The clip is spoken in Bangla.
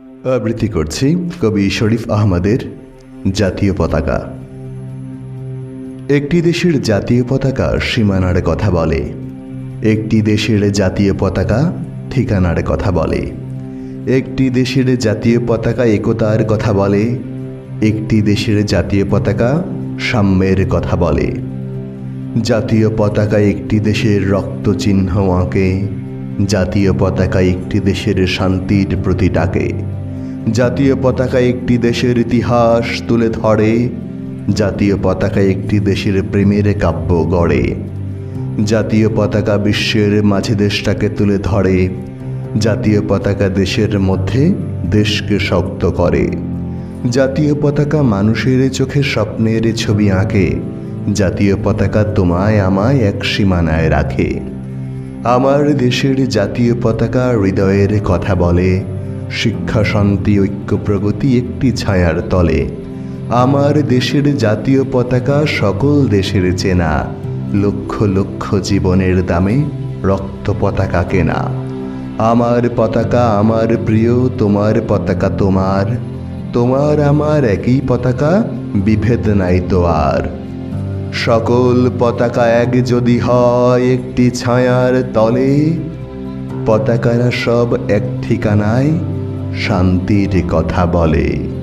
আবৃত্তি করছি কবি শরীফ আহমদের জাতীয় পতাকা। একটি দেশের জাতীয় পতাকা সীমানার কথা বলে, একটি দেশের জাতীয় পতাকা ঠিকানার কথা বলে, একটি দেশের জাতীয় পতাকা একতার কথা বলে, একটি দেশের জাতীয় পতাকা সাম্যের কথা বলে। জাতীয় পতাকা একটি দেশের রক্ত চিহ্ন আঁকে, জাতীয় পতাকা একটি দেশের শান্তির প্রতি ডাকে, জাতীয় পতাকা একটি দেশের ইতিহাস তুলে ধরে, জাতীয় পতাকা একটি দেশের প্রেমের কাব্য গড়ে। জাতীয় পতাকা বিশ্বের মাঝে দেশটাকে তুলে ধরে, জাতীয় পতাকা দেশের মধ্যে দেশকে শক্ত করে। জাতীয় পতাকা মানুষের চোখে স্বপ্নের ছবি আঁকে, জাতীয় পতাকা তোমায় আমায় এক সীমানায় রাখে। আমার দেশের জাতীয় পতাকা হৃদয়ের কথা বলে, শিক্ষা শান্তি ঐক্য প্রগতি একটি ছায়ার তলে। আমার দেশের জাতীয় পতাকা সকল দেশের চেনা, লক্ষ লক্ষ জীবনের দামে রক্ত পতাকা কেনা। আমার পতাকা আমার প্রিয়, তোমার পতাকা তোমার, তোমার আমার একই পতাকা, বিভেদ নাই তো আর। সকল পতাকা এক যদি হয় একটি ছায়ার তলে, পতাকারা সব এক ঠিকানায় শান্তির কথা বলে।